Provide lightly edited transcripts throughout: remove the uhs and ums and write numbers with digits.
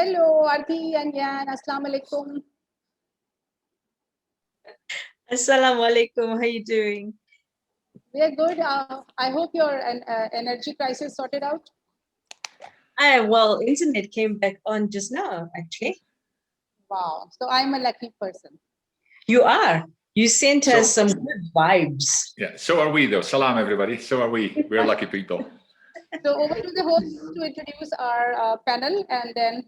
Hello, Arthie and Yan. Assalamu alaikum. Assalamu alaikum. How are you doing? We are good. I hope your energy crisis sorted out. Well, internet came back on just now, actually. Wow. So I'm a lucky person. You are. You sent us some good vibes. Yeah, so are we though. Salam, everybody. So are we. We're lucky people. So over to the host to introduce our panel, and then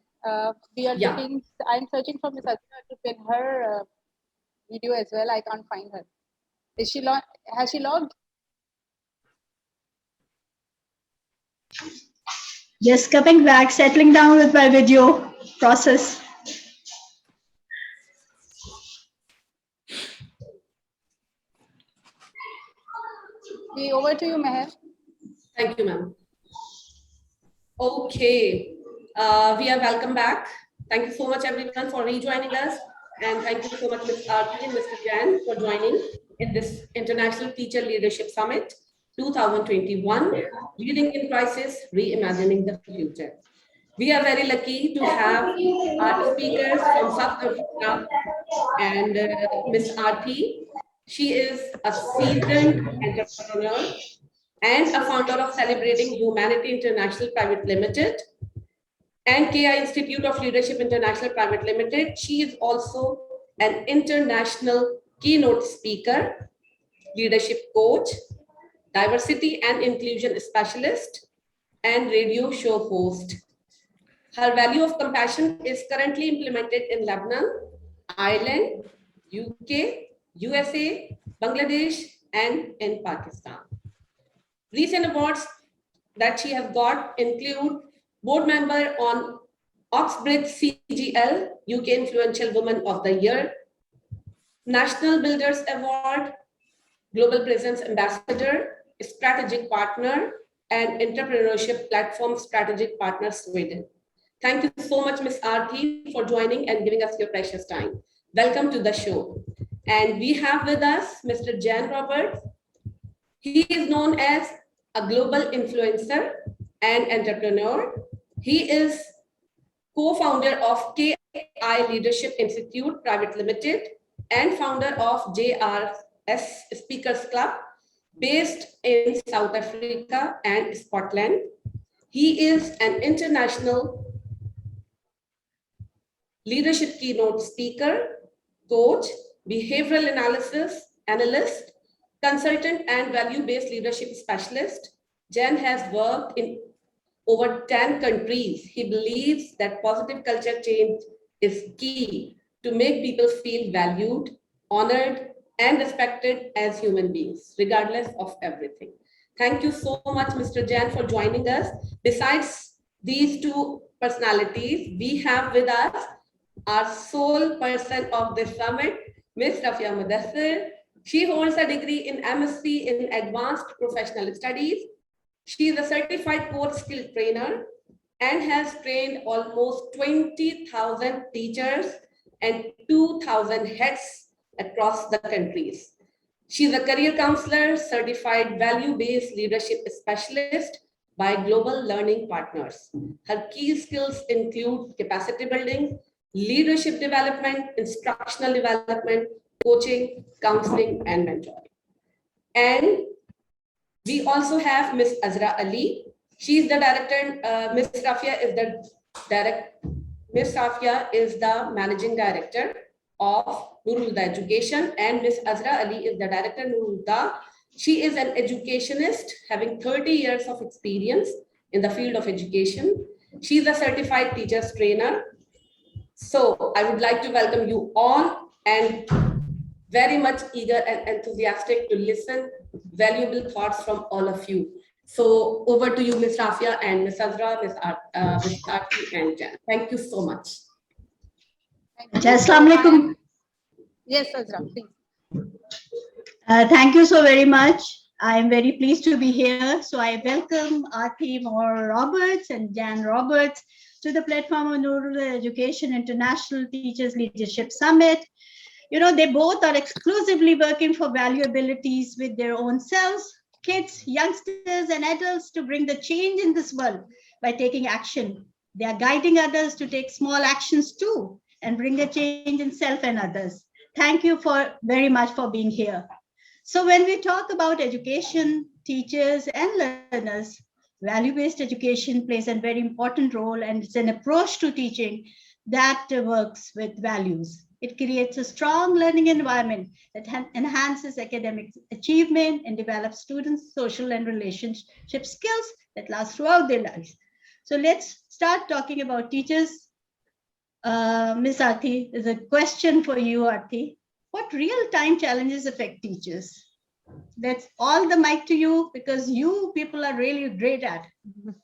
we are looking. I'm searching for Miss Azra to pin her video as well. I can't find her. Is she logged? Has she logged? Just coming back, settling down with my video process. Over to you, Meher. Thank you, ma'am. Okay, we are welcome back. Thank you so much, everyone, for rejoining us. And thank you so much, Ms. Arthie and Mr. Jan, for joining in this International Teacher Leadership Summit 2021, Leading in Crisis, Reimagining the Future. We are very lucky to have our speakers from South Africa and Ms. Arthie. She is a seasoned entrepreneur and a founder of Celebrating Humanity International Private Limited and KI Institute of Leadership International Private Limited. She is also an international keynote speaker, leadership coach, diversity and inclusion specialist, and radio show host. Her value of compassion is currently implemented in Lebanon, Ireland, UK, USA, Bangladesh, and in Pakistan. Recent awards that she has got include board member on Oxbridge CGL, UK Influential Woman of the Year, National Builders Award, Global Presence Ambassador, Strategic Partner, and Entrepreneurship Platform Strategic Partner Sweden. Thank you so much, Ms. Arthie, for joining and giving us your precious time. Welcome to the show. And we have with us Mr. Jan Robberts. He is known as a global influencer and entrepreneur. He is co-founder of KI Leadership Institute Private Limited and founder of JRS Speakers Club based in South Africa and Scotland. He is an international leadership keynote speaker, coach, behavioral analyst, consultant, and value-based leadership specialist. Jan has worked in over 10 countries. He believes that positive culture change is key to make people feel valued, honored, and respected as human beings, regardless of everything. Thank you so much, Mr. Jan, for joining us. Besides these two personalities, we have with us our sole person of this summit, Ms. Rafiah Mudassir. She holds a degree in MSc in Advanced Professional Studies. She is a certified core skill trainer and has trained almost 20,000 teachers and 2,000 heads across the countries. She is a career counselor, certified value-based leadership specialist by Global Learning Partners. Her key skills include capacity building, leadership development, instructional development, coaching, counseling, and mentoring. And we also have Ms. Azra Ali. She is the director. Ms. Rafiah is the managing director of Nurul Huda Education, and Ms. Azra Ali is the director of Nurul Huda. She is an educationist having 30 years of experience in the field of education. She is a certified teacher's trainer. So I would like to welcome you all and very much eager and enthusiastic to listen valuable thoughts from all of you. So over to you, Ms. Rafiah and Ms. Azra, Ms. Arthie and Jan. Thank you so much. Assalamu alaikum. Yes, Azra, please. Thank you so very much. I am very pleased to be here. So I welcome Arthie Roberts and Jan Roberts to the platform of Nurul Education International Teachers Leadership Summit. You know, they both are exclusively working for valuabilities with their own selves, kids, youngsters, and adults to bring the change in this world by taking action They are guiding others to take small actions too and bring a change in self and others. Thank you very much for being here. So when we talk about education, teachers and learners, value-based education plays a very important role, and it's an approach to teaching that works with values. It creates a strong learning environment that enhances academic achievement and develops students' social and relationship skills that last throughout their lives. So let's start talking about teachers. Ms. Arthie, there's a question for you, Arthie. What real-time challenges affect teachers? That's all the mic to you because you people are really great at.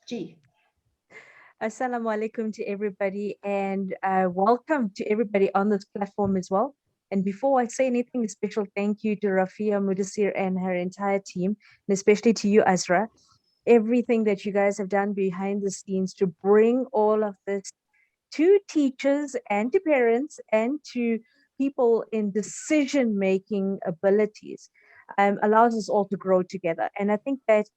Gee. Assalamu alaikum to everybody, and welcome to everybody on this platform as well. And before I say anything, a special thank you to Rafiah Mudassir and her entire team, and especially to you, Azra. Everything that you guys have done behind the scenes to bring all of this to teachers and to parents and to people in decision-making abilities allows us all to grow together. And I think that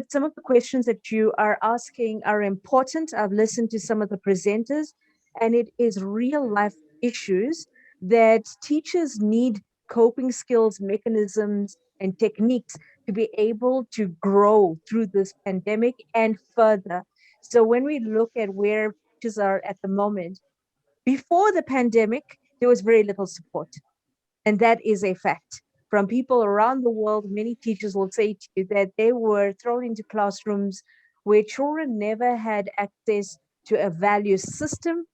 some of the questions that you are asking are important. I've listened to some of the presenters, and it is real life issues that teachers need coping skills, mechanisms, and techniques to be able to grow through this pandemic and further. So when we look at where teachers are at the moment, before the pandemic, there was very little support. And that is a fact. From people around the world, many teachers will say to you that they were thrown into classrooms where children never had access to a value system,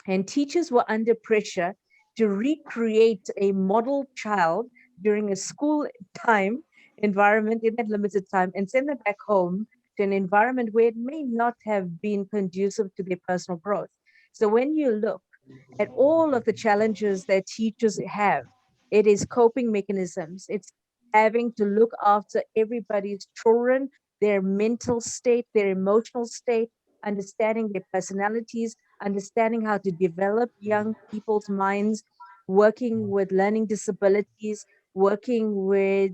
and teachers were under pressure to recreate a model child during a school time environment in that limited time and send them back home to an environment where it may not have been conducive to their personal growth. So when you look at all of the challenges that teachers have, it is coping mechanisms. It's having to look after everybody's children, their mental state, their emotional state, understanding their personalities, understanding how to develop young people's minds, working with learning disabilities, working with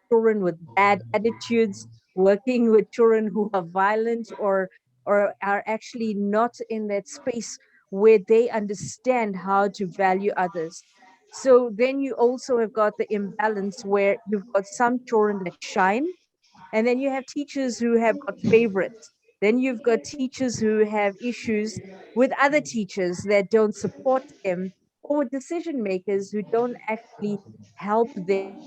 children with bad attitudes, working with children who are violent or are actually not in that space where they understand how to value others. So then you also have got the imbalance where you've got some children that shine, and then you have teachers who have got favorites. Then you've got teachers who have issues with other teachers that don't support them, or with decision makers who don't actually help them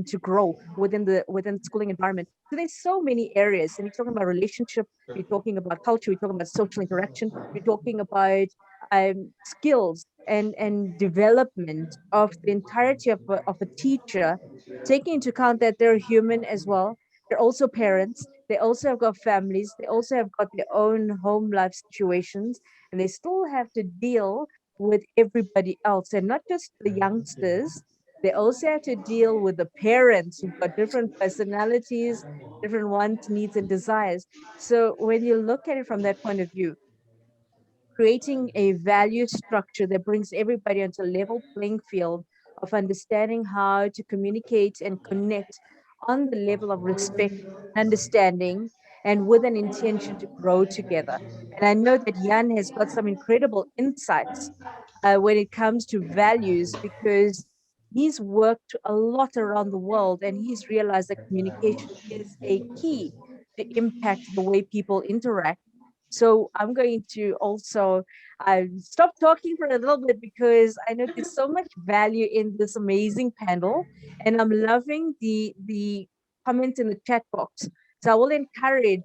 to grow within the schooling environment. So there's so many areas, and we're talking about relationship, we're talking about culture, we're talking about social interaction, we're talking about skills and development of the entirety of a teacher, taking into account that they're human as well. They're also parents. They also have got families. They also have got their own home life situations, and they still have to deal with everybody else, and not just the youngsters. They also have to deal with the parents who've got different personalities, different wants, needs, and desires. So when you look at it from that point of view, creating a value structure that brings everybody onto a level playing field of understanding how to communicate and connect on the level of respect, understanding, and with an intention to grow together. And I know that Jan has got some incredible insights when it comes to values, because he's worked a lot around the world and he's realized that communication is a key to impact the way people interact. So I'm going to also stop talking for a little bit because I know there's so much value in this amazing panel, and I'm loving the comments in the chat box. So I will encourage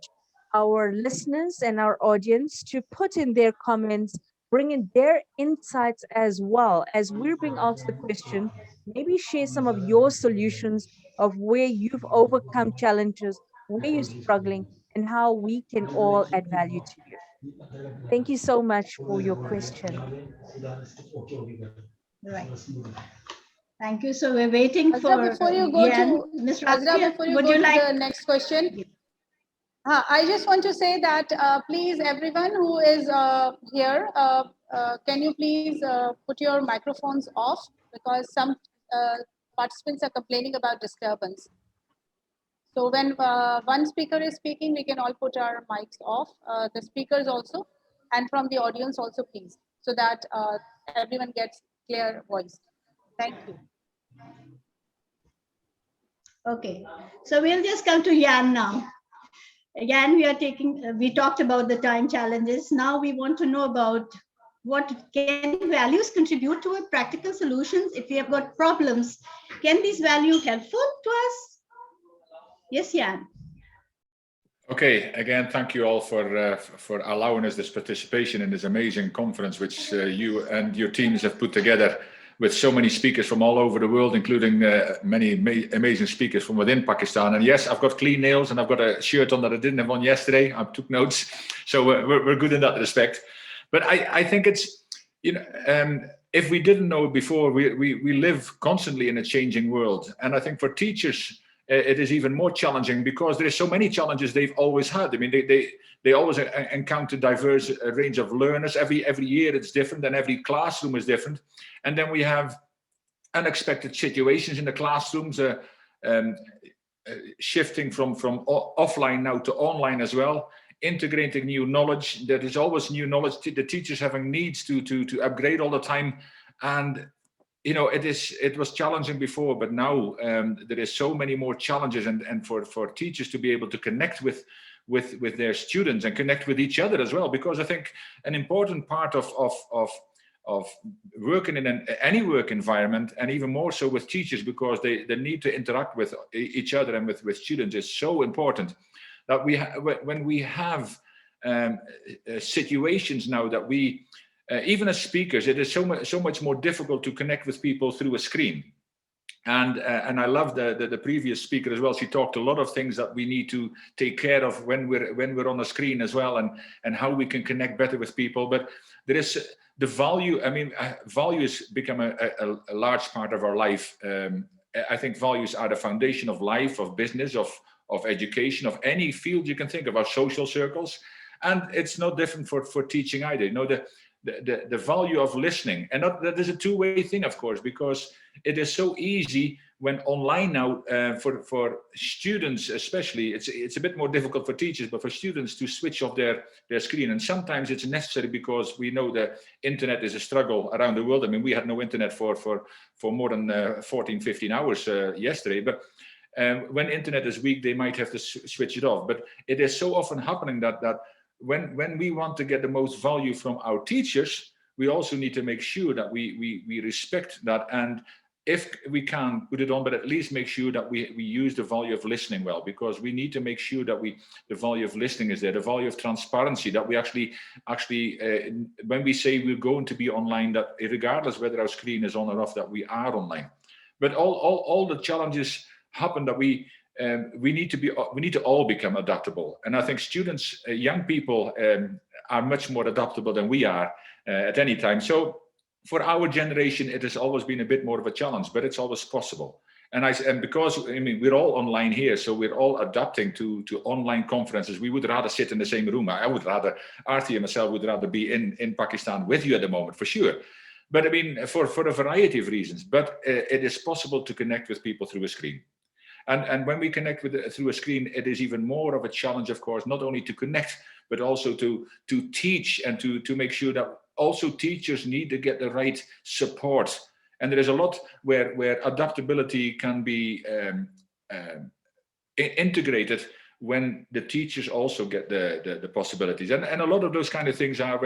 our listeners and our audience to put in their comments, bring in their insights as well as we're being asked the question. Maybe share some of your solutions of where you've overcome challenges, where you're struggling, and how we can all add value to you. Thank you so much for your question. Right. Thank you. So we're waiting Azra, for before you go Jan. to Ms. Azra, Rafiah, before you would go you to like? the next question, I just want to say that please, everyone who is here, can you please put your microphones off, because some participants are complaining about disturbance. So when one speaker is speaking, we can all put our mics off, the speakers also, and from the audience also, please, so that everyone gets clear voice. Thank you. Okay, so we'll just come to Jan now. Again, we talked about the time challenges. Now we want to know about what can values contribute to a practical solutions if we have got problems. Can these values helpful to us? Yes, Jan. Okay, again, thank you all for allowing us this participation in this amazing conference, which you and your teams have put together with so many speakers from all over the world, including many amazing speakers from within Pakistan. And yes, I've got clean nails and I've got a shirt on that I didn't have on yesterday. I took notes, so we're good in that respect. But I think it's, you know, if we didn't know before, we live constantly in a changing world. And I think for teachers, it is even more challenging because there are so many challenges they've always had. I mean, they always encounter diverse range of learners. Every year it's different and every classroom is different. And then we have unexpected situations in the classrooms, shifting from offline now to online as well, integrating new knowledge. There is always new knowledge. The teachers having needs to upgrade all the time. And you know, it was challenging before, but now there is so many more challenges, and for teachers to be able to connect with their students and connect with each other as well, because I think an important part of working in any work environment, and even more so with teachers, because they need to interact with each other and with students, is so important that when we have situations now that we even as speakers, it is so much more difficult to connect with people through a screen. And I love the previous speaker as well. She talked a lot of things that we need to take care of when we're on the screen as well, and how we can connect better with people. But there is the value. I mean, value has become a large part of our life. I think values are the foundation of life, of business, of education, of any field you can think of, our social circles. And it's no different for teaching either. You know, the value of listening, and that is a two-way thing, of course, because it is so easy when online now for students especially. It's a bit more difficult for teachers, but for students to switch off their screen, and sometimes it's necessary because we know the internet is a struggle around the world. I mean, we had no internet for more than 14-15 hours yesterday, but when internet is weak, they might have to switch it off. But it is so often happening that when we want to get the most value from our teachers, we also need to make sure that we respect that. And if we can't put it on, but at least make sure that we use the value of listening well, because we need to make sure that the value of listening is there, the value of transparency, that we actually when we say we're going to be online, that regardless whether our screen is on or off, that we are online. But all the challenges happen that we need to all become adaptable. And I think students, young people, are much more adaptable than we are at any time. So for our generation, it has always been a bit more of a challenge, but it's always possible. And because I mean, we're all online here, so we're all adapting to online conferences. We would rather sit in the same room. I would rather, Arthie and myself would rather be in Pakistan with you at the moment, for sure. But I mean, for a variety of reasons. But it is possible to connect with people through a screen. And when we connect through a screen, it is even more of a challenge, of course, not only to connect, but also to teach, and to make sure that also teachers need to get the right support. And there is a lot where adaptability can be integrated when the teachers also get the possibilities. And a lot of those kind of things are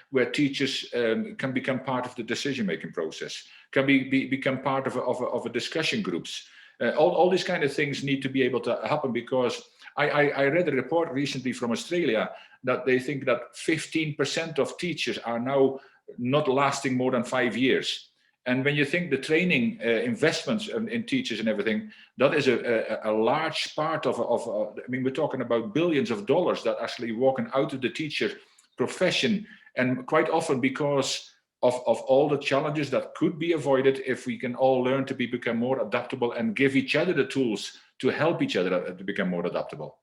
where teachers can become part of the decision-making process, can become part of a discussion groups. All these kind of things need to be able to happen, because I read a report recently from Australia that they think that 15% of teachers are now not lasting more than 5 years. And when you think the training investments in teachers and everything, that is a large part of I mean, we're talking about billions of dollars that actually walking out of the teacher profession, and quite often because of all the challenges that could be avoided if we can all learn to become more adaptable and give each other the tools to help each other to become more adaptable.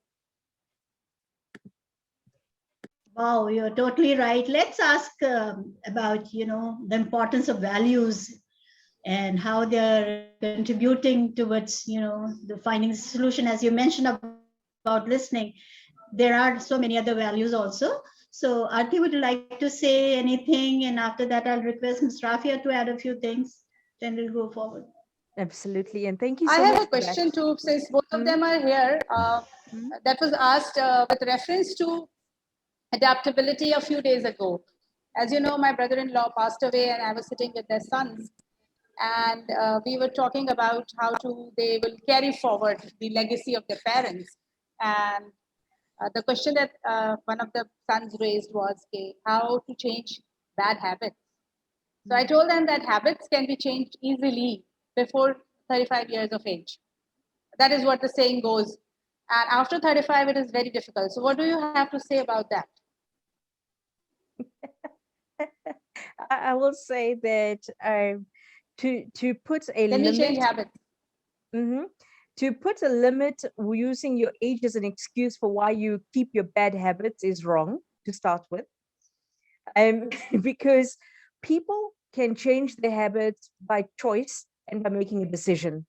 Wow, you're totally right. Let's ask about, the importance of values and how they're contributing towards, the finding a solution. As you mentioned about listening, there are so many other values also. So Arthie, would you like to say anything? And after that, I'll request Ms. Rafiah to add a few things. Then we'll go forward. Absolutely. And thank you I so have much a question too, since both of them are here. That was asked with reference to adaptability a few days ago. As you know, my brother-in-law passed away and I was sitting with their sons. And we were talking about how they will carry forward the legacy of their parents. And the question that one of the sons raised was, okay, how to change bad habits. So I told them that habits can be changed easily before 35 years of age. That is what the saying goes. And after 35, it is very difficult. So what do you have to say about that? I will say that to put a Can limit. you change habits? To put a limit using your age as an excuse for why you keep your bad habits is wrong to start with. Because people can change their habits by choice and by making a decision.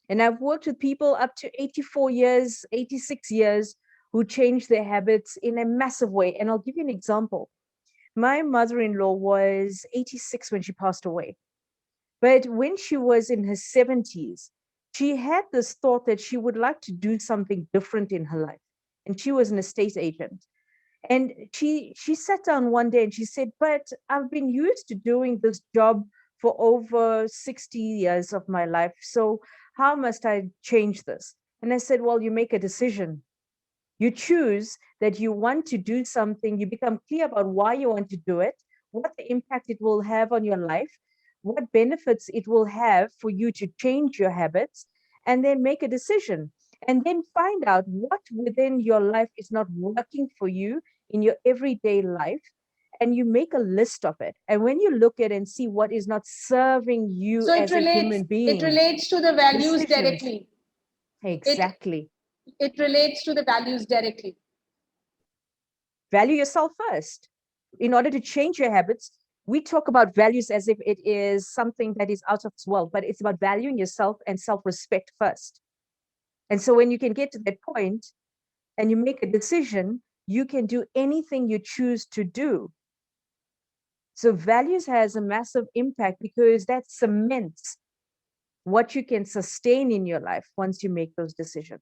And I've worked with people up to 84 years, 86 years who change their habits in a massive way. And I'll give you an example. My mother-in-law was 86 when she passed away. But when she was in her 70s, she had this thought that she would like to do something different in her life. And she was an estate agent. And she sat down one day and she said, but I've been used to doing this job for over 60 years of my life. So how must I change this? And I said, well, you make a decision. You choose that you want to do something. You become clear about why you want to do it, what the impact it will have on your life, what benefits it will have for you to change your habits, and then make a decision. And then find out what within your life is not working for you in your everyday life, and you make a list of it. And when you look at it and see what is not serving you So as a human being, it relates to the values decisions. directly. Exactly. It relates to the values directly. Value yourself first. In order to change your habits, we talk about values as if it is something that is out of this world, but it's about valuing yourself and self-respect first. And so when you can get to that point and you make a decision, you can do anything you choose to do. So values has a massive impact because that cements what you can sustain in your life once you make those decisions.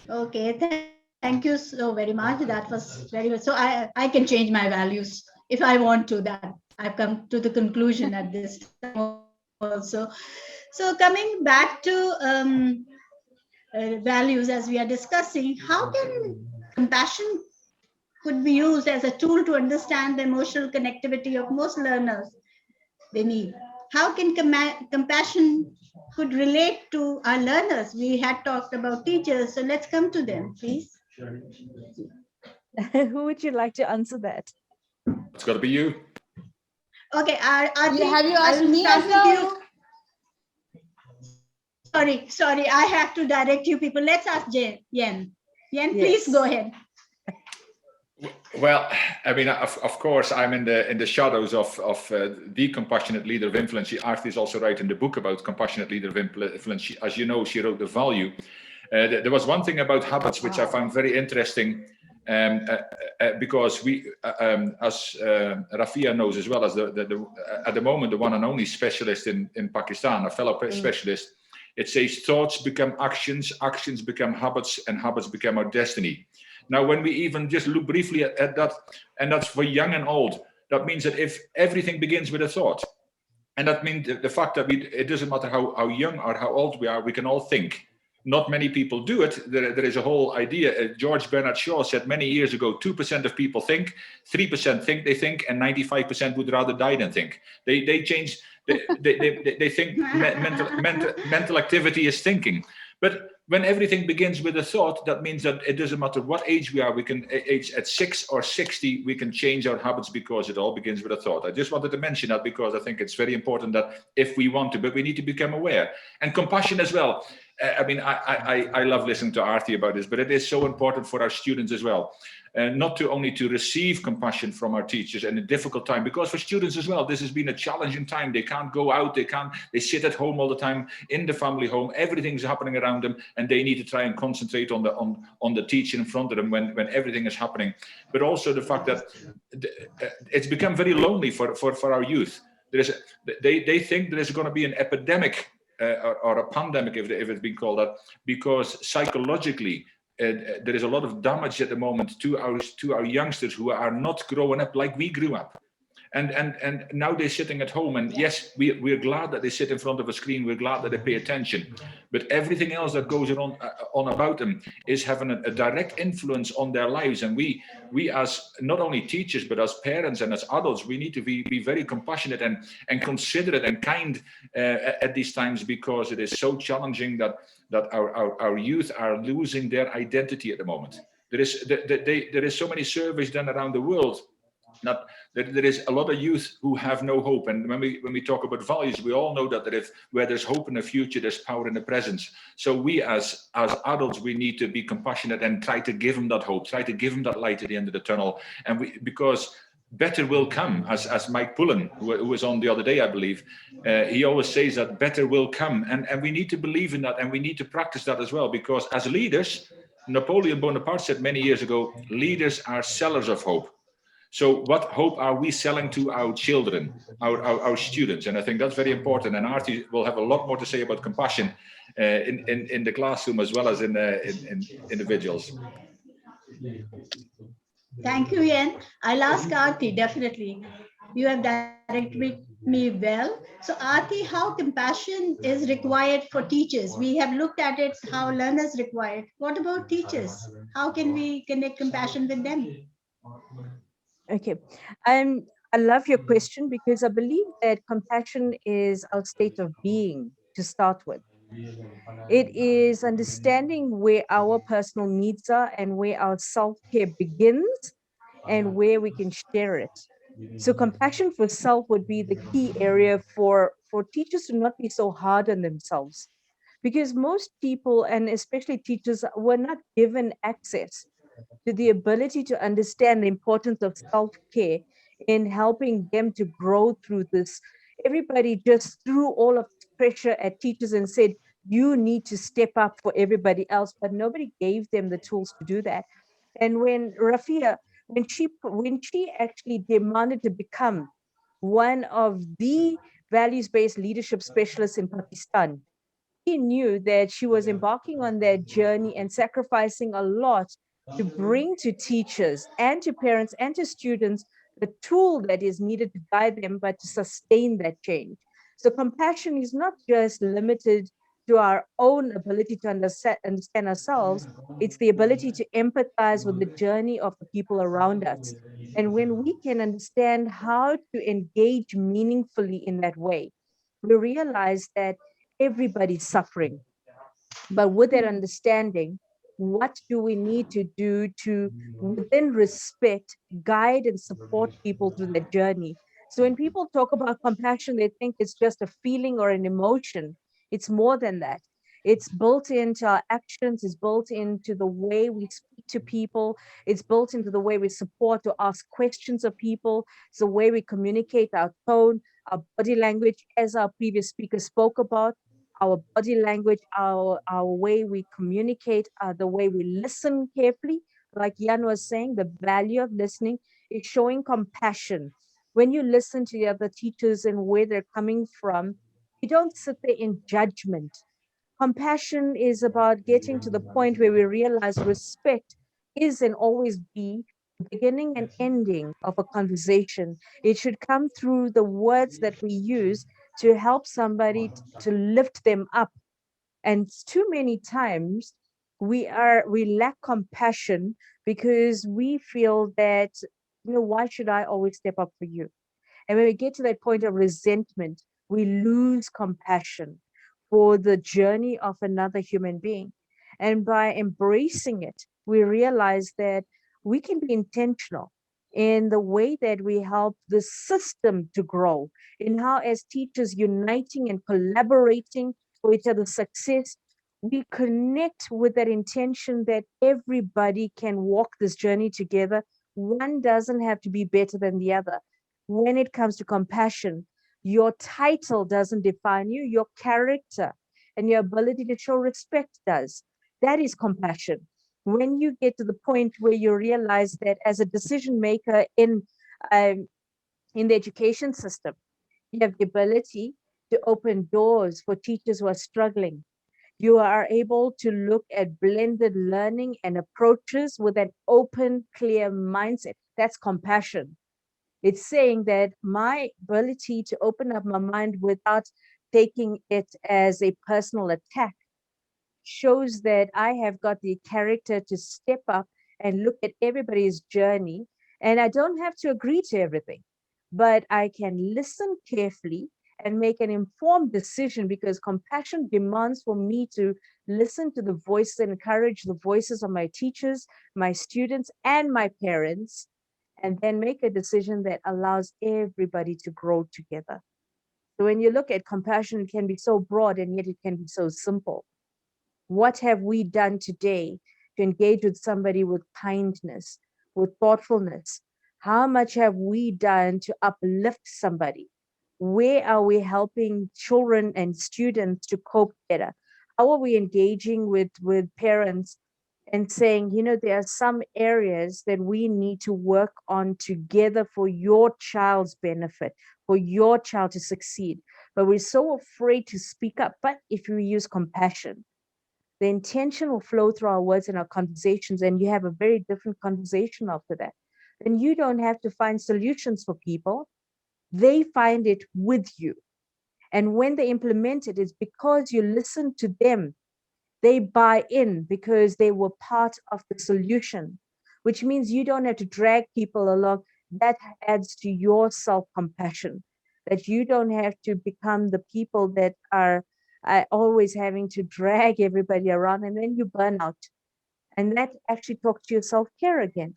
Okay, thank you so very much. That was very good. So I can change my values if I want to. That I've come to the conclusion at this time also. So coming back to values, as we are discussing, how can compassion could be used as a tool to understand the emotional connectivity of most learners they need? How can compassion could relate to our learners? We had talked about teachers, so let's come to them, please. Who would you like to answer that? It's got to be you. Okay, Arthie, have you asked me start as with well? you. Sorry, I have to direct you people. Let's ask Yen. Yen, Yes. please go ahead. Well, I mean, of course, I'm in the shadows of the compassionate leader of influence. Arthie is also writing the book about compassionate leader of influence. As you know, she wrote The Value. There was one thing about habits which I found very interesting, because we, as Rafiah knows as well as at the moment the one and only specialist in Pakistan, a fellow specialist. It says thoughts become actions, actions become habits, and habits become our destiny. Now, when we even just look briefly at that, and that's for young and old, that means that if everything begins with a thought, and that means the fact that it doesn't matter how young or how old we are, we can all think. Not many people do it. There is a whole idea. George Bernard Shaw said many years ago, 2% of people think, 3% think they think, and 95% would rather die than think. They change. They think mental activity is thinking. But when everything begins with a thought, that means that it doesn't matter what age we are. We can age at 6 or 60, we can change our habits because it all begins with a thought. I just wanted to mention that because I think it's very important that if we want to, but we need to become aware. And compassion as well. I mean, I love listening to Arthie about this, but it is so important for our students as well. Not to only to receive compassion from our teachers in a difficult time, because for students as well, this has been a challenging time. They can't go out, they sit at home all the time in the family home, everything's happening around them, and they need to try and concentrate on the teacher in front of them when everything is happening. But also the fact that it's become very lonely for our youth. They think there is going to be an epidemic or a pandemic, if it's been called that, because psychologically there is a lot of damage at the moment to our youngsters who are not growing up like we grew up. And now they're sitting at home, and yes, we're glad that they sit in front of a screen. We're glad that they pay attention, but everything else that goes on about them is having a direct influence on their lives. And we as not only teachers, but as parents and as adults, we need to be very compassionate and considerate and kind at these times, because it is so challenging that our youth are losing their identity at the moment. There is so many surveys done around the world that there is a lot of youth who have no hope. And when we talk about values, we all know that where there's hope in the future, there's power in the presence. So we as adults, we need to be compassionate and try to give them that hope, try to give them that light at the end of the tunnel. And because better will come, as Mike Pullen, who was on the other day, I believe, he always says that better will come. And we need to believe in that, and we need to practice that as well, because as leaders, Napoleon Bonaparte said many years ago, leaders are sellers of hope. So what hope are we selling to our children, our students? And I think that's very important. And Arthie will have a lot more to say about compassion in the classroom as well as in individuals. Thank you, Ian. I'll ask Arthie, definitely. You have directed me well. So Arthie, how compassion is required for teachers? We have looked at it, how learners required. What about teachers? How can we connect compassion with them? Okay. I love your question, because I believe that compassion is our state of being to start with. It is understanding where our personal needs are and where our self-care begins and where we can share it. So compassion for self would be the key area for teachers to not be so hard on themselves, because most people, and especially teachers, were not given access to the ability to understand the importance of self-care in helping them to grow through this. Everybody just threw all of this pressure at teachers and said, you need to step up for everybody else, but nobody gave them the tools to do that. And when Rafiah, when she actually demanded to become one of the values-based leadership specialists in Pakistan, she knew that she was embarking on that journey and sacrificing a lot to bring to teachers and to parents and to students the tool that is needed to guide them, but to sustain that change. So compassion is not just limited to our own ability to understand ourselves. It's the ability to empathize with the journey of the people around us. And when we can understand how to engage meaningfully in that way, we realize that everybody's suffering. But with that understanding, what do we need to do to, within respect, guide and support people through their journey? So when people talk about compassion, they think it's just a feeling or an emotion. It's more than that. It's built into our actions, it's built into the way we speak to people, it's built into the way we support or ask questions of people, it's the way we communicate our tone, our body language, as our previous speaker spoke about, our body language, our way we communicate, the way we listen carefully. Like Jan was saying, the value of listening is showing compassion. When you listen to the other teachers and where they're coming from, you don't sit there in judgment. Compassion is about getting to the point where we realize respect is and always be the beginning and ending of a conversation. It should come through the words that we use to help somebody to lift them up. And too many times we lack compassion because we feel that, why should I always step up for you? And when we get to that point of resentment, we lose compassion for the journey of another human being. And by embracing it, we realize that we can be intentional in the way that we help the system to grow, in how as teachers uniting and collaborating for each other's success, we connect with that intention that everybody can walk this journey together. One doesn't have to be better than the other. When it comes to compassion, your title doesn't define you, your character and your ability to show respect does. That is compassion. When you get to the point where you realize that as a decision maker um, in the education system, you have the ability to open doors for teachers who are struggling. You are able to look at blended learning and approaches with an open, clear mindset. That's compassion. It's saying that my ability to open up my mind without taking it as a personal attack shows that I have got the character to step up and look at everybody's journey. And I don't have to agree to everything, but I can listen carefully and make an informed decision, because compassion demands for me to listen to the voices and encourage the voices of my teachers, my students, and my parents, and then make a decision that allows everybody to grow together. So when you look at compassion, it can be so broad and yet it can be so simple. What have we done today to engage with somebody with kindness, with thoughtfulness? How much have we done to uplift somebody? Where are we helping children and students to cope better? How are we engaging with parents and saying, you know, there are some areas that we need to work on together for your child's benefit, for your child to succeed. But we're so afraid to speak up. But if we use compassion, the intention will flow through our words and our conversations, and you have a very different conversation after that. Then you don't have to find solutions for people. They find it with you. And when they implement it, it's because you listen to them. They buy in because they were part of the solution, which means you don't have to drag people along. That adds to your self-compassion, that you don't have to become the people that are always having to drag everybody around, and then you burn out. And that actually talks to your self-care again.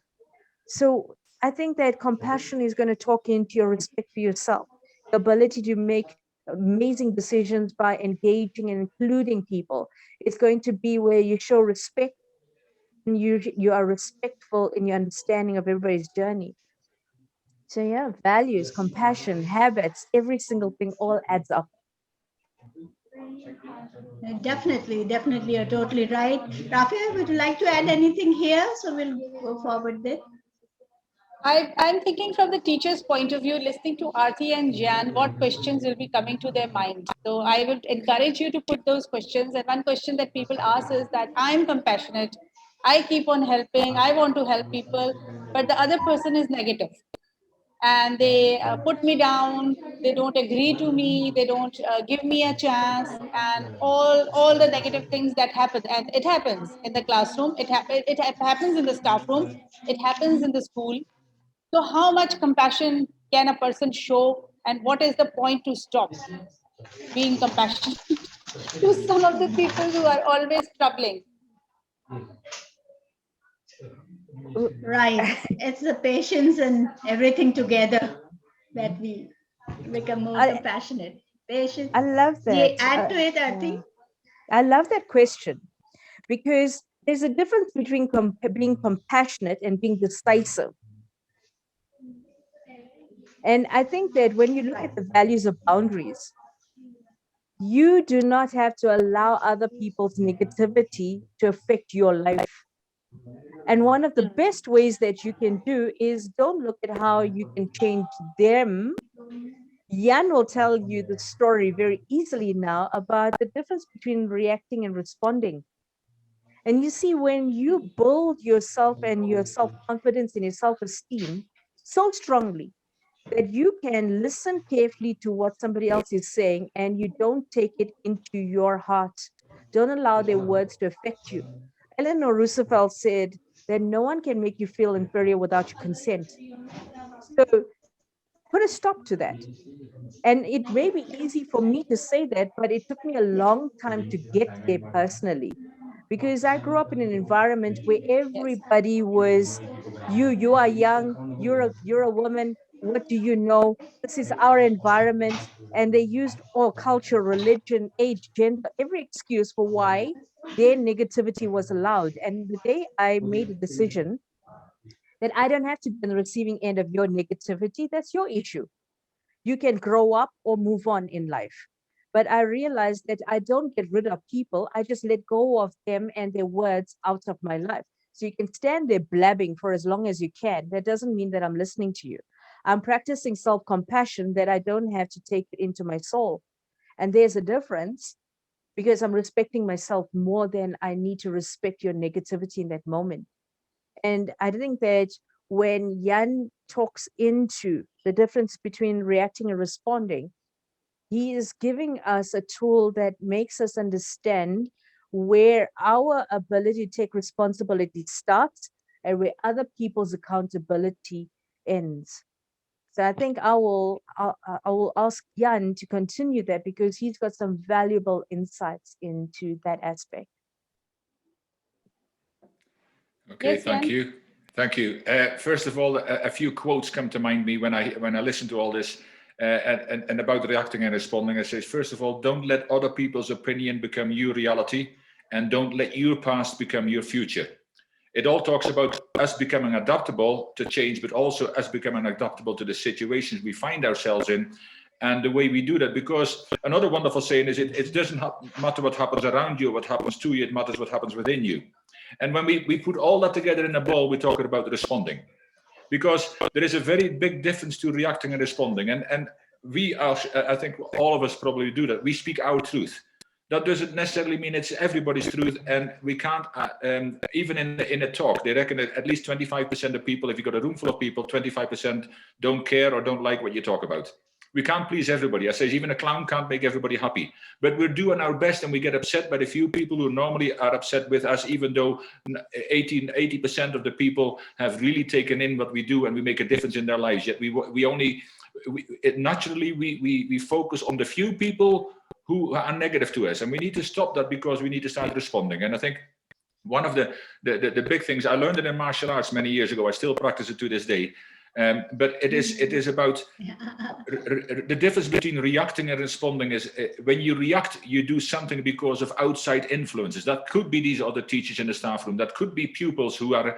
So I think that compassion is going to talk into your respect for yourself, the ability to make amazing decisions by engaging and including people. It's going to be where you show respect and you are respectful in your understanding of everybody's journey. So yeah, values, compassion, habits, every single thing all adds up. Definitely, definitely, you're totally right. Rafiah, would you like to add anything here? So we'll go forward there. I'm thinking from the teacher's point of view, listening to Arti and Jan, what questions will be coming to their mind. So I would encourage you to put those questions. And one question that people ask is that I'm compassionate, I keep on helping, I want to help people, but the other person is negative. And they put me down, they don't agree to me, they don't give me a chance, and all the negative things that happen. And it happens in the classroom, it happens in the staff room, it happens in the school. So how much compassion can a person show, and what is the point to stop being compassionate to some of the people who are always troubling? Right. It's the patience and everything together that we become more I, compassionate. Patience. I love Yeah, that. add to it, Yeah. Arti. I love that question, because there's a difference between being compassionate and being decisive. And I think that when you look at the values of boundaries, you do not have to allow other people's negativity to affect your life. And one of the best ways that you can do is don't look at how you can change them. Jan will tell you the story very easily now about the difference between reacting and responding. And you see, when you build yourself and your self-confidence and your self-esteem so strongly that you can listen carefully to what somebody else is saying and you don't take it into your heart, don't allow their words to affect you. Eleanor Roosevelt said that no one can make you feel inferior without your consent. So put a stop to that. And it may be easy for me to say that, but it took me a long time to get there personally, because I grew up in an environment where Yes. everybody was, you are young, you're a woman, what do you know? This is our environment. And they used all culture, religion, age, gender, every excuse for why their negativity was allowed. And the day I made a decision that I don't have to be on the receiving end of your negativity, that's your issue. You can grow up or move on in life. But I realized that I don't get rid of people. I just let go of them and their words out of my life. So you can stand there blabbing for as long as you can. That doesn't mean that I'm listening to you. I'm practicing self-compassion that I don't have to take it into my soul. And there's a difference because I'm respecting myself more than I need to respect your negativity in that moment. And I think that when Jan talks into the difference between reacting and responding, he is giving us a tool that makes us understand where our ability to take responsibility starts and where other people's accountability ends. So I think I will ask Jan to continue that because he's got some valuable insights into that aspect. Okay, Yes, thank Jan. you. Thank you. First of all, a few quotes come to mind me when I listen to all this and about reacting and responding. I say, first of all, don't let other people's opinion become your reality, and don't let your past become your future. It all talks about us becoming adaptable to change, but also us becoming adaptable to the situations we find ourselves in and the way we do that. Because another wonderful saying is it doesn't matter what happens around you, what happens to you, it matters what happens within you. And when we put all that together in a ball, we're talking about responding. Because there is a very big difference to reacting and responding. And we are, I think all of us probably do that. We speak our truth. That doesn't necessarily mean it's everybody's truth, and we can't, even in a talk, they reckon that at least 25% of people, if you've got a room full of people, 25% don't care or don't like what you talk about. We can't please everybody. I say even a clown can't make everybody happy, but we're doing our best, and we get upset by the few people who normally are upset with us, even though 80% of the people have really taken in what we do and we make a difference in their lives. Yet naturally we focus on the few people who are negative to us, and we need to stop that because we need to start responding. And I think one of the big things, I learned it in martial arts many years ago. I still practice it to this day. But it is about the difference between reacting and responding is when you react, you do something because of outside influences. That could be these other teachers in the staff room. That could be pupils who are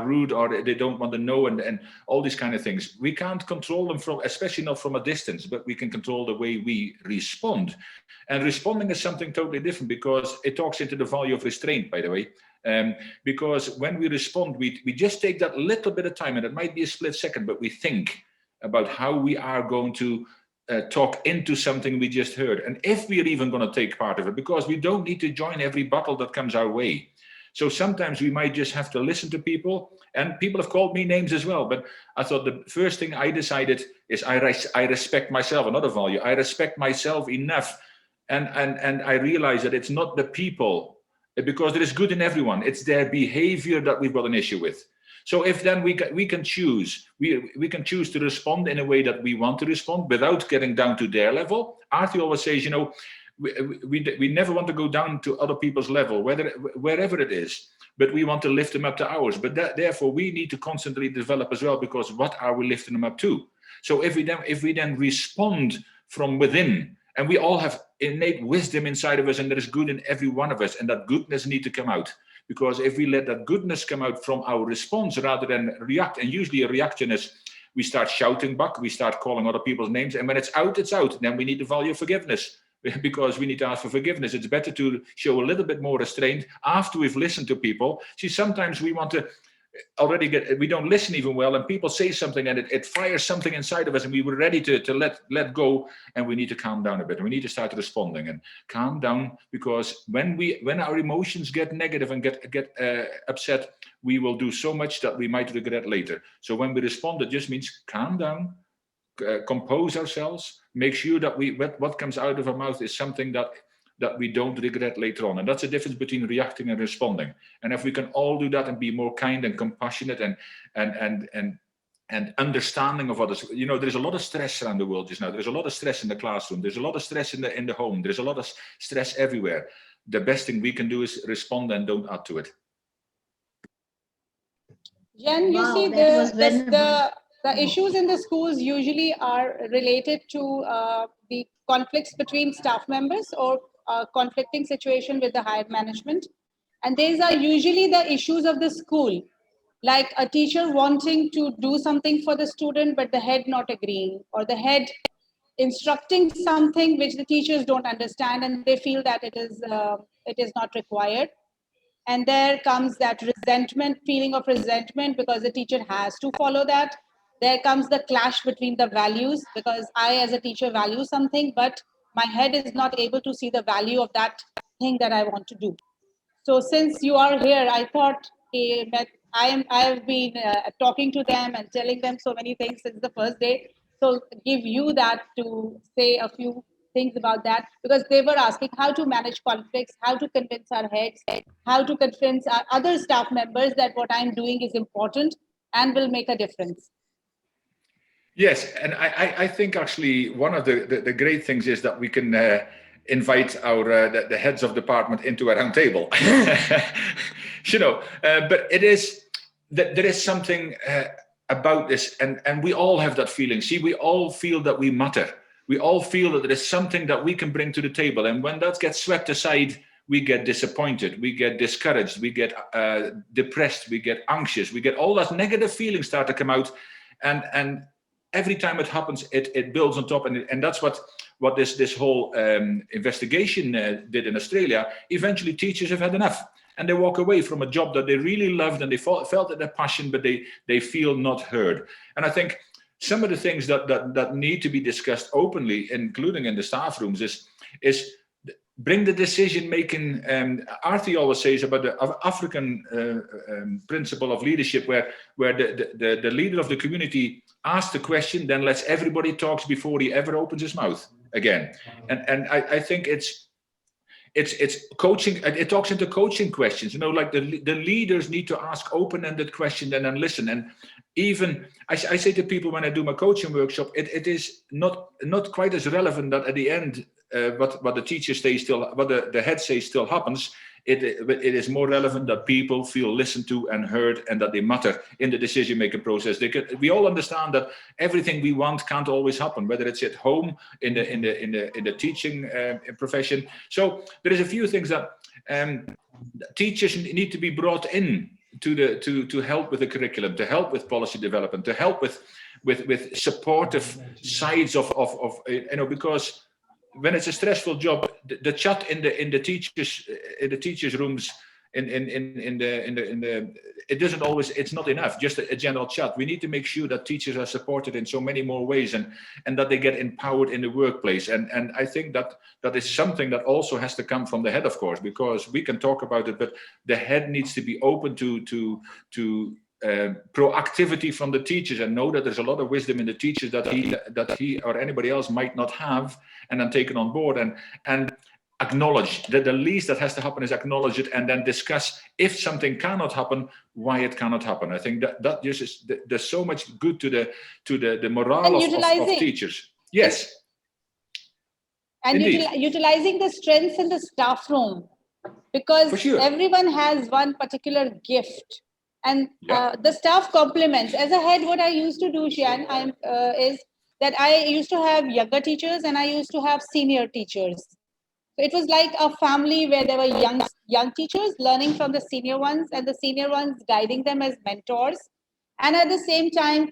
rude or they don't want to know and all these kind of things. We can't control them from, especially not from a distance, but we can control the way we respond. And responding is something totally different because it talks into the value of restraint, by the way. Because when we respond, we just take that little bit of time, and it might be a split second, but we think about how we are going to talk into something we just heard. And if we're even going to take part of it, because we don't need to join every battle that comes our way. So sometimes we might just have to listen to people, and people have called me names as well. But I thought the first thing I decided is I respect myself, another value. I respect myself enough. And I realize that it's not the people, because there is good in everyone. It's their behavior that we've got an issue with. So if then we can choose, we can choose to respond in a way that we want to respond without getting down to their level. Arthie always says, you know, we never want to go down to other people's level, wherever it is, but we want to lift them up to ours. But therefore we need to constantly develop as well, because what are we lifting them up to? So if we then respond from within, and we all have innate wisdom inside of us, and there is good in every one of us, and that goodness needs to come out. Because if we let that goodness come out from our response rather than react, and usually a reaction is we start shouting back, we start calling other people's names, and when it's out, it's out. Then we need the value of forgiveness, because we need to ask for forgiveness. It's better to show a little bit more restraint after we've listened to people. See, sometimes we want to we don't listen even well, and people say something and it fires something inside of us, and we were ready to let go, and we need to calm down a bit, and we need to start responding and calm down, because when our emotions get negative and get upset, we will do so much that we might regret later. So when we respond, it just means calm down, compose ourselves, make sure that what comes out of our mouth is something that we don't regret later on. And that's the difference between reacting and responding. And if we can all do that and be more kind and compassionate and understanding of others, you know, there's a lot of stress around the world just now. There's a lot of stress in the classroom. There's a lot of stress in the home. There's a lot of stress everywhere. The best thing we can do is respond and don't add to it. Jen, you see the issues in the schools usually are related to the conflicts between staff members, or conflicting situation with the higher management. And these are usually the issues of the school, like a teacher wanting to do something for the student, but the head not agreeing, or the head instructing something which the teachers don't understand and they feel that it is not required. And there comes that resentment, feeling of resentment, because the teacher has to follow that. There comes the clash between the values, because I as a teacher value something, but my head is not able to see the value of that thing that I want to do. So since you are here, I thought that I have been talking to them and telling them so many things since the first day. So give you that to say a few things about that, because they were asking how to manage conflicts, how to convince our heads, how to convince our other staff members that what I'm doing is important and will make a difference. Yes, and I think actually one of the great things is that we can invite our the heads of department into a round table. You know, but it is that there is something about this, and we all have that feeling. See, we all feel that we matter. We all feel that there is something that we can bring to the table, and when that gets swept aside, we get disappointed, we get discouraged, we get depressed, we get anxious, we get all that negative feelings start to come out, and every time it happens, it builds on top, and that's what this whole investigation did in Australia. Eventually, teachers have had enough, and they walk away from a job that they really loved, and they felt that their passion, but they feel not heard. And I think some of the things that need to be discussed openly, including in the staff rooms, is bring the decision making. Arthie always says about the African principle of leadership, where the leader of the community asks the question, then lets everybody talk before he ever opens his mouth again. And I think it's coaching. It talks into coaching questions. You know, like the leaders need to ask open-ended questions and then listen. And even I say to people when I do my coaching workshop, it is not quite as relevant that at the end what the teacher says still, what the head says still happens. It is more relevant that people feel listened to and heard, and that they matter in the decision-making process. We all understand that everything we want can't always happen, whether it's at home, in the teaching profession. So there is a few things that teachers need to be brought in to help with the curriculum, to help with policy development, to help with supportive sides of you know, because when it's a stressful job, the chat in the teachers rooms it doesn't always, it's not enough, just a general chat. We need to make sure that teachers are supported in so many more ways, and that they get empowered in the workplace. And I think that is something that also has to come from the head, of course, because we can talk about it, but the head needs to be open to proactivity from the teachers, and know that there's a lot of wisdom in the teachers that he or anybody else might not have, and then take it on board and acknowledge that the least that has to happen is acknowledge it, and then discuss if something cannot happen, why it cannot happen. I think that just is, there's so much good to the morale of teachers. Yes. And utilizing the strengths in the staff room, because sure. Everyone has one particular gift, and the staff complements. As a head, what I used to do, Shian, is that I used to have younger teachers and I used to have senior teachers. So it was like a family where there were young teachers learning from the senior ones, and the senior ones guiding them as mentors. And at the same time,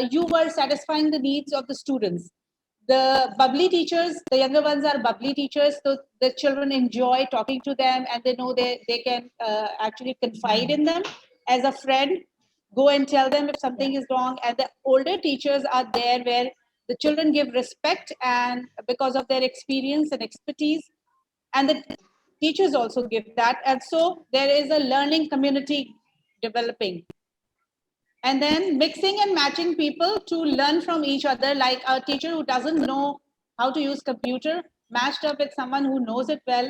you were satisfying the needs of the students. The bubbly teachers, the younger ones are bubbly teachers, so the children enjoy talking to them, and they know they can actually confide in them as a friend, go and tell them if something is wrong. And the older teachers are there where the children give respect, and because of their experience and expertise, and the teachers also give that. And so there is a learning community developing. And then mixing and matching people to learn from each other, like a teacher who doesn't know how to use computer matched up with someone who knows it well,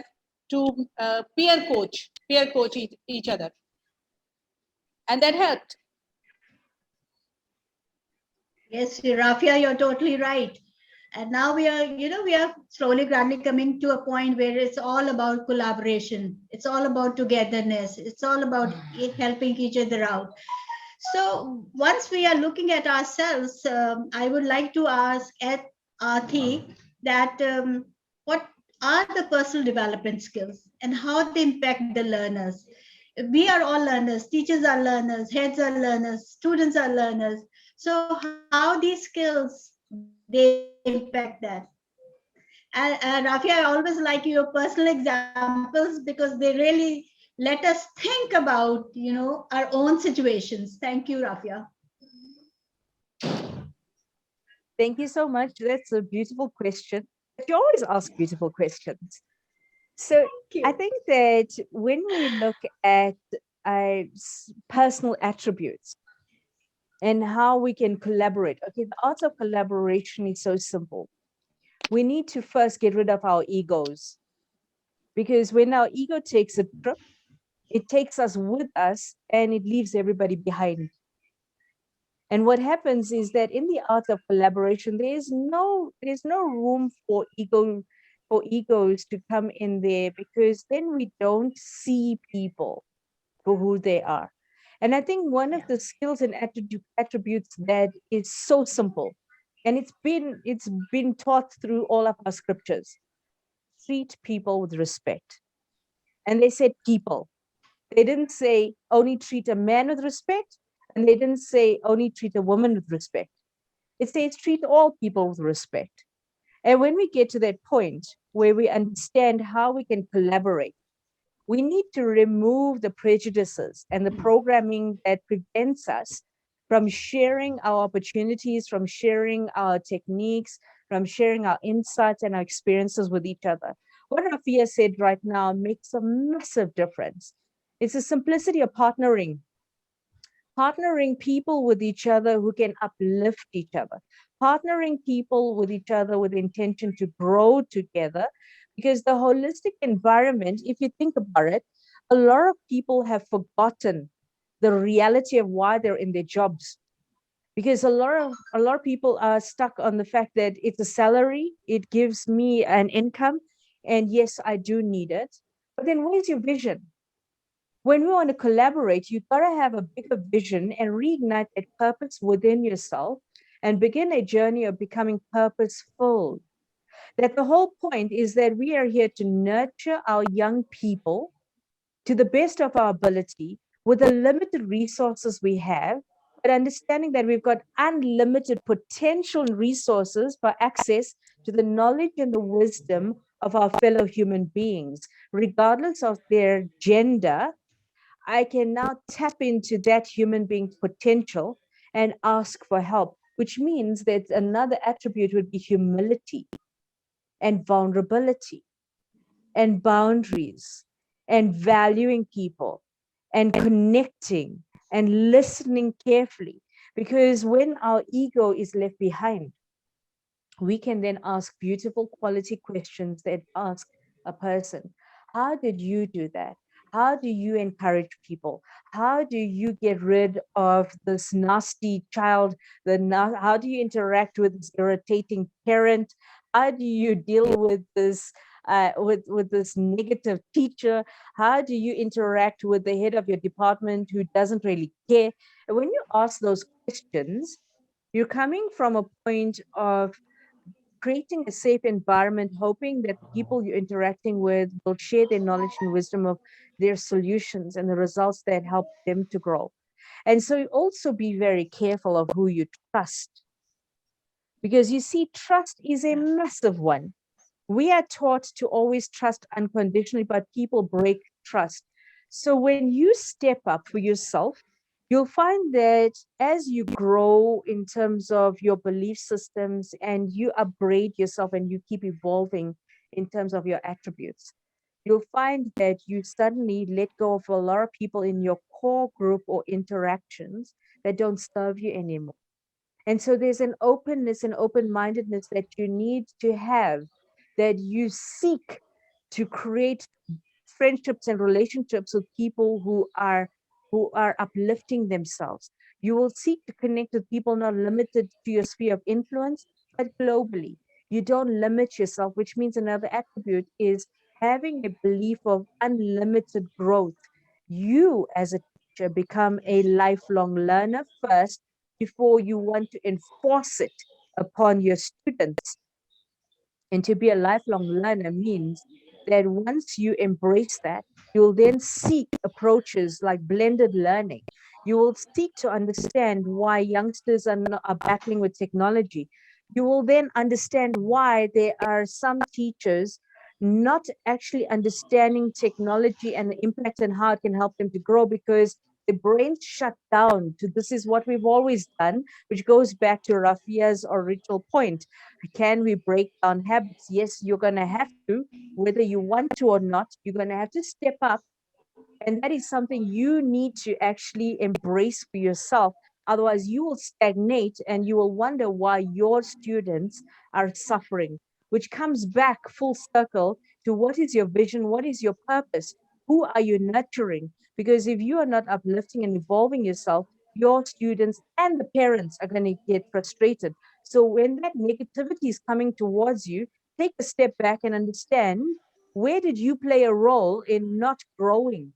to peer coach each other. And that helped. Yes, Rafiah, you're totally right. And now we are slowly, gradually coming to a point where it's all about collaboration. It's all about togetherness. It's all about helping each other out. So once we are looking at ourselves, I would like to ask Arthie that what are the personal development skills and how they impact the learners. We are all learners, teachers are learners, heads are learners, students are learners. So how these skills they impact that. And Rafi, I always like your personal examples because they really let us think about, our own situations. Thank you, Rafia. Thank you so much. That's a beautiful question. But you always ask beautiful questions. So I think that when we look at personal attributes and how we can collaborate, okay, the art of collaboration is so simple. We need to first get rid of our egos, because when our ego takes a trip, it takes us with us and it leaves everybody behind. And what happens is that in the art of collaboration, there's no room for egos to come in there, because then we don't see people for who they are. And I think one of the skills and attributes that is so simple, and it's been taught through all of our scriptures: treat people with respect. And they said people. They didn't say only treat a man with respect, and they didn't say only treat a woman with respect. It says treat all people with respect. And when we get to that point where we understand how we can collaborate, we need to remove the prejudices and the programming that prevents us from sharing our opportunities, from sharing our techniques, from sharing our insights and our experiences with each other. What Rafiah said right now makes a massive difference. It's the simplicity of partnering people with each other who can uplift each other, partnering people with each other with intention to grow together. Because the holistic environment, if you think about it, a lot of people have forgotten the reality of why they're in their jobs. Because a lot of people are stuck on the fact that it's a salary, it gives me an income, and yes, I do need it. But then where's your vision? When we want to collaborate, you've got to have a bigger vision and reignite that purpose within yourself and begin a journey of becoming purposeful. That the whole point is that we are here to nurture our young people to the best of our ability with the limited resources we have, but understanding that we've got unlimited potential resources for access to the knowledge and the wisdom of our fellow human beings, regardless of their gender. I can now tap into that human being's potential and ask for help, which means that another attribute would be humility and vulnerability and boundaries and valuing people and connecting and listening carefully. Because when our ego is left behind, we can then ask beautiful quality questions that ask a person, how did you do that? How do you encourage people? How do you get rid of this nasty child? How do you interact with this irritating parent? How do you deal with this with this negative teacher? How do you interact with the head of your department who doesn't really care? And when you ask those questions, you're coming from a point of creating a safe environment, hoping that the people you're interacting with will share their knowledge and wisdom of their solutions and the results that help them to grow. And so also be very careful of who you trust, because you see, trust is a massive one. We are taught to always trust unconditionally, but people break trust. So when you step up for yourself, you'll find that as you grow in terms of your belief systems and you upgrade yourself and you keep evolving in terms of your attributes, you'll find that you suddenly let go of a lot of people in your core group or interactions that don't serve you anymore. And so there's an openness and open-mindedness that you need to have, that you seek to create friendships and relationships with people who are uplifting themselves. You will seek to connect with people not limited to your sphere of influence, but globally. You don't limit yourself, which means another attribute is having a belief of unlimited growth. You, as a teacher, become a lifelong learner first before you want to enforce it upon your students. And to be a lifelong learner means that once you embrace that, you'll then seek approaches like blended learning. You will seek to understand why youngsters are battling with technology. You will then understand why there are some teachers not actually understanding technology and the impact and how it can help them to grow, because the brains shut down to this is what we've always done, which goes back to Rafia's original point. Can we break down habits? Yes, you're going to have to, whether you want to or not. You're going to have to step up. And that is something you need to actually embrace for yourself. Otherwise, you will stagnate and you will wonder why your students are suffering, which comes back full circle to what is your vision? What is your purpose? Who are you nurturing? Because if you are not uplifting and evolving yourself, your students and the parents are going to get frustrated. So when that negativity is coming towards you, take a step back and understand, where did you play a role in not growing?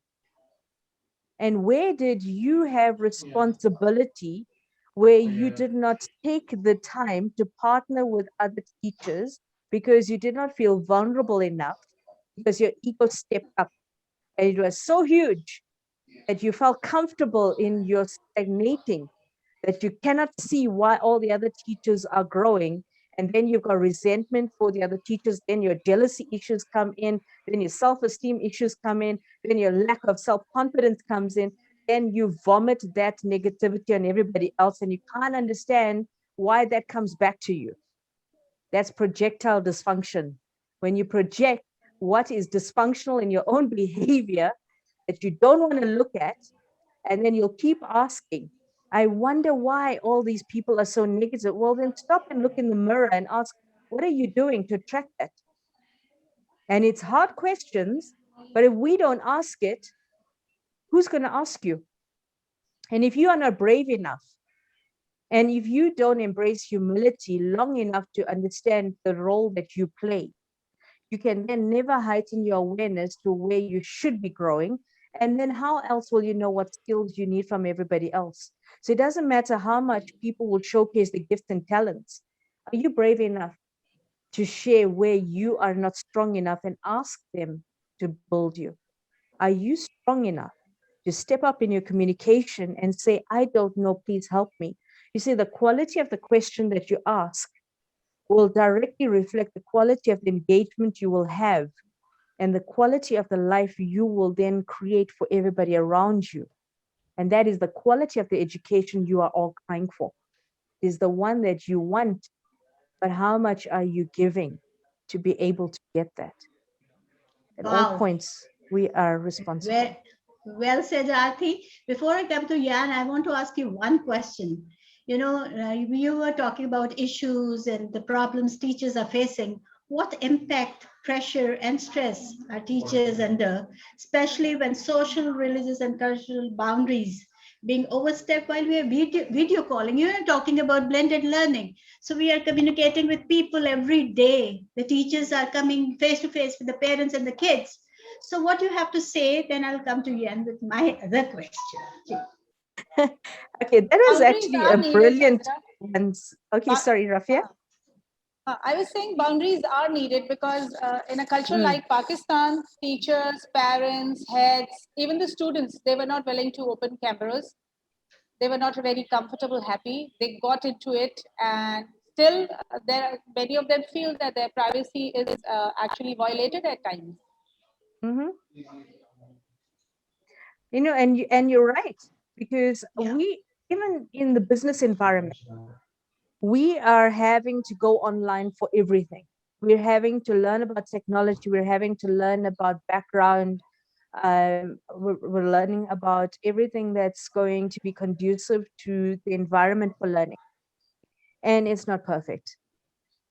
And where did you have responsibility where you did not take the time to partner with other teachers because you did not feel vulnerable enough, because your ego stepped up and it was so huge that you felt comfortable in your stagnating, that you cannot see why all the other teachers are growing. And then you've got resentment for the other teachers, then your jealousy issues come in, then your self-esteem issues come in, then your lack of self-confidence comes in, then you vomit that negativity on everybody else, and you can't understand why that comes back to you. That's projectile dysfunction. When you project what is dysfunctional in your own behavior that you don't want to look at, and then you'll keep asking, I wonder why all these people are so negative. Well, then stop and look in the mirror and ask, what are you doing to attract that? And it's hard questions, but if we don't ask it, who's going to ask you? And if you are not brave enough, and if you don't embrace humility long enough to understand the role that you play, you can then never heighten your awareness to where you should be growing. And then how else will you know what skills you need from everybody else? So it doesn't matter how much people will showcase the gifts and talents. Are you brave enough to share where you are not strong enough and ask them to build you? Are you strong enough to step up in your communication and say, I don't know, please help me? You see, the quality of the question that you ask will directly reflect the quality of the engagement you will have and the quality of the life you will then create for everybody around you. And that is the quality of the education you are all crying for, is the one that you want, but how much are you giving to be able to get that? At all points, we are responsible. Well said, Arthie. Before I come to Jan, I want to ask you one question. You know, you were talking about issues and the problems teachers are facing. What impact, pressure, and stress are teachers under, especially when social, religious, and cultural boundaries being overstepped while we are video calling? You are talking about blended learning. So we are communicating with people every day. The teachers are coming face to face with the parents and the kids. So what you have to say, then I'll come to Jan with my other question. Okay, that was Boundaries actually are a needed, brilliant Azra. one. Okay, sorry, Rafiah. I was saying boundaries are needed because in a culture like Pakistan, teachers, parents, heads, even the students, they were not willing to open cameras. They were not very comfortable, happy. They got into it, and still, many of them feel that their privacy is actually violated at times. You know, and you're right, because we, even in the business environment, we are having to go online for everything. We're having to learn about technology. We're having to learn about background. We're learning about everything that's going to be conducive to the environment for learning. And it's not perfect.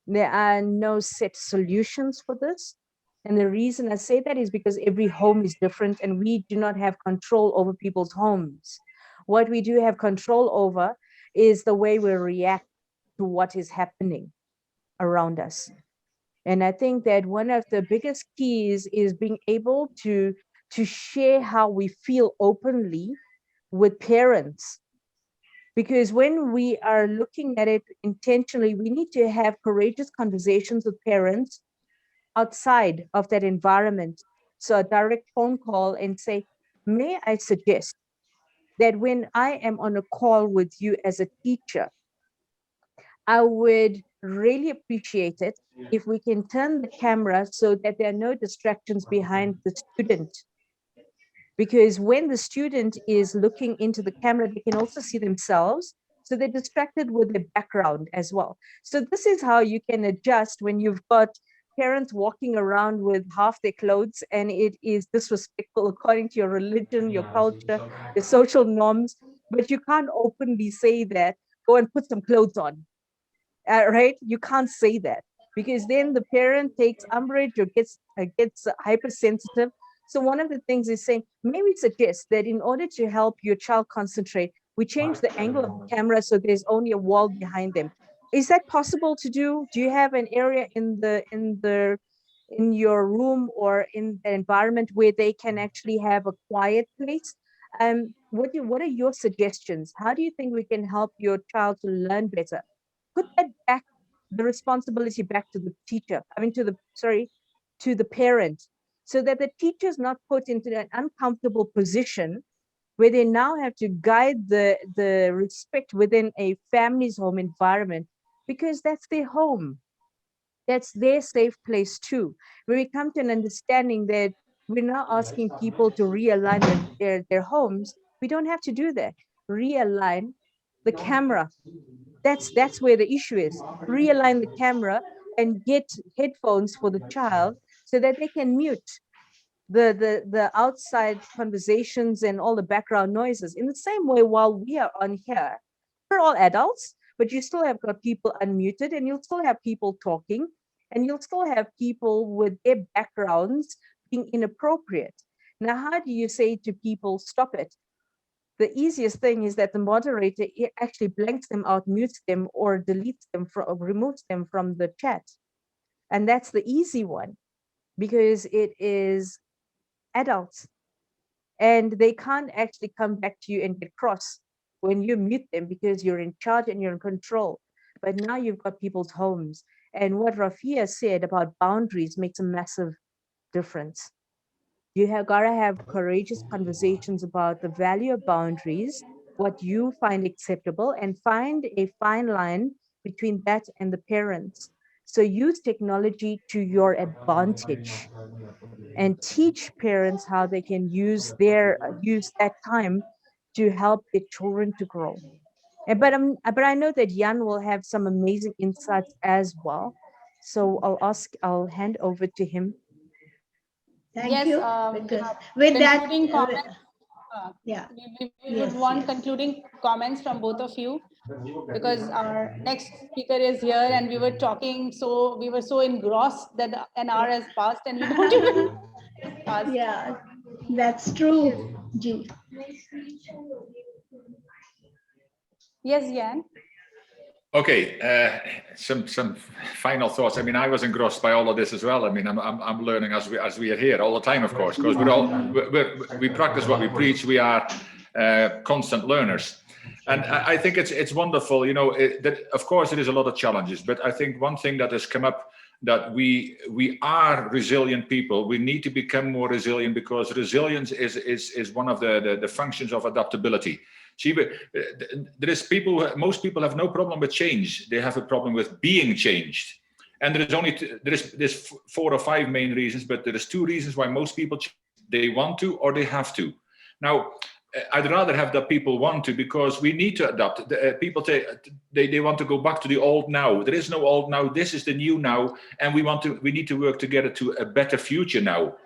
There are no set solutions for this. And the reason I say that is because every home is different and we do not have control over people's homes. What we do have control over is the way we react to what is happening around us. And I think that one of the biggest keys is being able to share how we feel openly with parents, Because when we are looking at it intentionally, we need to have courageous conversations with parents outside of that environment. So a direct phone call and say, may I suggest that when I am on a call with you as a teacher, I would really appreciate it if we can turn the camera so that there are no distractions behind the student. Because when the student is looking into the camera, they can also see themselves. So they're distracted with the background as well. So this is how you can adjust when you've got parents walking around with half their clothes and it is disrespectful according to your religion, your culture, your social norms, but you can't openly say that, go and put some clothes on, right? You can't say that because then the parent takes umbrage or gets hypersensitive. So one of the things is saying, maybe suggest that in order to help your child concentrate, we change the angle of the camera so there's only a wall behind them. Is that possible to do? Do you have an area in your room or in the environment where they can actually have a quiet place? What are your suggestions? How do you think we can help your child to learn better? Put that back, the responsibility back to the teacher, to the parent, so that the teacher is not put into an uncomfortable position where they now have to guide the respect within a family's home environment, because that's their home. That's their safe place too. When we come to an understanding that we're now asking people to realign their homes, we don't have to do that. Realign the camera. That's where the issue is. Realign the camera and get headphones for the child so that they can mute the outside conversations and all the background noises. In the same way, while we are on here, we're all adults, but you still have got people unmuted and you'll still have people talking and you'll still have people with their backgrounds being inappropriate. Now, how do you say to people, stop it? The easiest thing is that the moderator actually blanks them out, mutes them, or deletes them or removes them from the chat. And that's the easy one because it is adults and they can't actually come back to you and get cross when you mute them because you're in charge and you're in control. But now you've got people's homes. And what Rafiah said about boundaries makes a massive difference. You have got to have courageous conversations about the value of boundaries, what you find acceptable, and find a fine line between that and the parents. So use technology to your advantage and teach parents how they can use that time to help their children to grow. But I know that Jan will have some amazing insights as well. So I'll hand over to him. Thank yes, you. Because with that, comments, yeah, we would want concluding comments from both of you, because our next speaker is here and we were talking, so we were so engrossed that an hour has passed and we don't even passed. Yeah, that's true, Ji. Yes, Jan. Okay, some final thoughts. I mean, I was engrossed by all of this as well. I mean, I'm learning as we are here all the time, of course, because we practice what we preach. We are constant learners, and I think it's wonderful. You know, that of course it is a lot of challenges, but I think one thing that has come up, that we are resilient people. We need to become more resilient, because resilience is one of the functions of adaptability. See, there is most people have no problem with change. They have a problem with being changed. And there's 4 or 5 main reasons, but there is 2 reasons why most people change. They want to or they have to. Now, I'd rather have that people want to, because we need to adapt. People say they want to go back to the old now. There is no old now. This is the new now, and we need to work together to a better future now.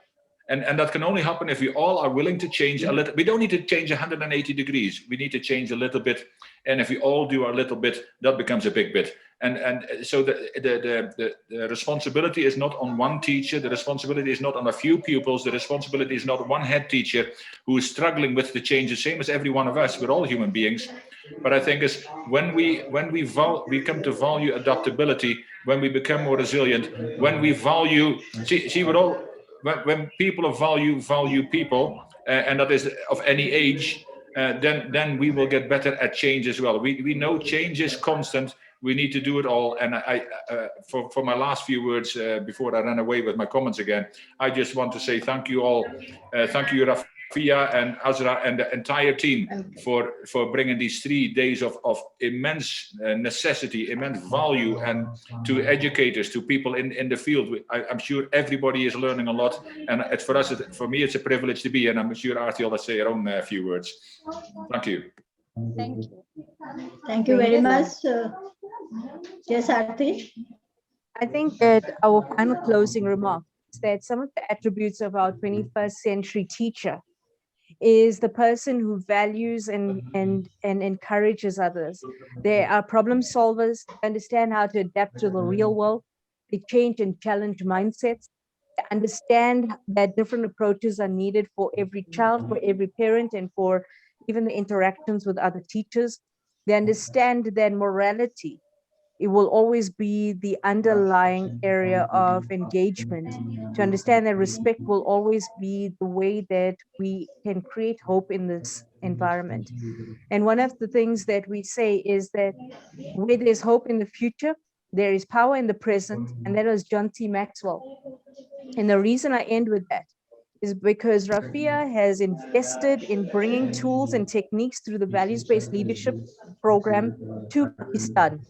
And that can only happen if we all are willing to change a little. We don't need to change 180 degrees. We need to change a little bit. And if we all do our little bit, that becomes a big bit. And so the responsibility is not on one teacher. The responsibility is not on a few pupils. The responsibility is not on one head teacher who is struggling with the changes, same as every one of us. We're all human beings. But I think is when we come to value adaptability, when we become more resilient, when we value, see we're all, when people value people, and that is of any age, then we will get better at change as well. We know change is constant. We need to do it all. And for my last few words before I run away with my comments again, I just want to say thank you all. Thank you, Rafiah and Azra and the entire team for bringing these 3 days of immense necessity, immense value, and to educators, to people in the field. I'm sure everybody is learning a lot, and for me, it's a privilege to be here. And I'm sure Arthie will say her own few words. Thank you. Thank you. Thank you very much. Yes, Arthie. I think that our final closing remark is that some of the attributes of our 21st century teacher is the person who values and encourages others. They are problem solvers, understand how to adapt to the real world. They change and challenge mindsets, they understand that different approaches are needed for every child, for every parent, and for even the interactions with other teachers. They understand that morality, it will always be the underlying area of engagement, to understand that respect will always be the way that we can create hope in this environment. And one of the things that we say is that where there's hope in the future, there is power in the present, and that was John T. Maxwell. And the reason I end with that is because Rafiah has invested in bringing tools and techniques through the values-based leadership program to Pakistan.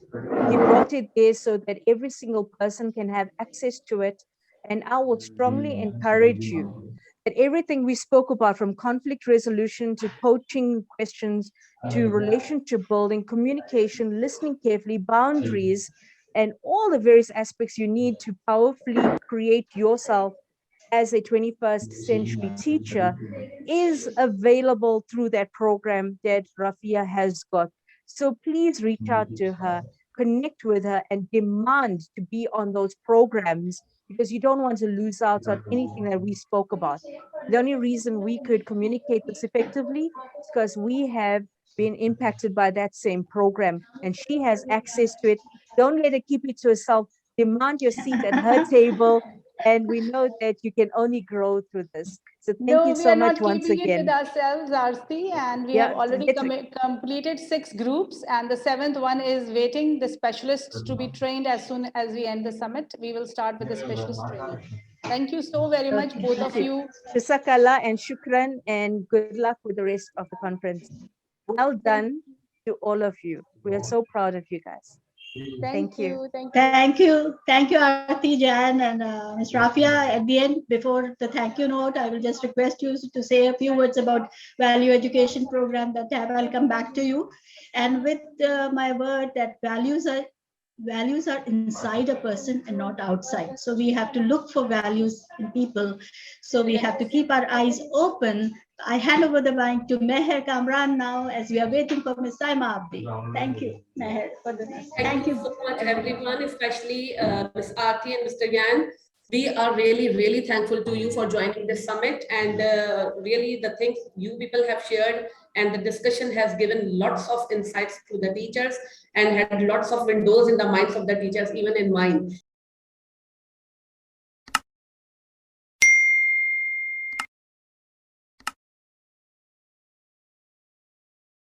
He brought it there so that every single person can have access to it. And I would strongly encourage you that everything we spoke about, from conflict resolution to coaching questions to relationship building, communication, listening carefully, boundaries, and all the various aspects you need to powerfully create yourself as a 21st century teacher, is available through that program that Rafiah has got. So please reach out to her, connect with her, and demand to be on those programs, because you don't want to lose out on anything that we spoke about. The only reason we could communicate this effectively is because we have been impacted by that same program, and she has access to it. Don't let her keep it to herself. Demand your seat at her table, and we know that you can only grow through this. So thank you so much once We are not keeping it again. with ourselves, Arti, and we have already completed 6 groups, and the 7th one is waiting the specialists to be trained as soon as we end the summit. We will start with the specialist training. Thank you so very much, both of you. Jazakallah and shukran, and good luck with the rest of the conference. Well done to all of you. We are so proud of you guys. Thank you. Thank you. Thank you, Arti, Jan, and Ms. Rafiah. At the end, before the thank you note, I will just request you to say a few words about value education program that I'll come back to you. And with my word that values are inside a person and not outside. So we have to look for values in people. So we have to keep our eyes open. I hand over the mic to Meher Kamran now, as we are waiting for Ms. Saima Abdi. Thank you, Meher, for the Thank you so much, everyone, especially Ms. Arti and Mr. Yan. We are really, really thankful to you for joining this summit, and really the things you people have shared and the discussion has given lots of insights to the teachers and had lots of windows in the minds of the teachers, even in mine.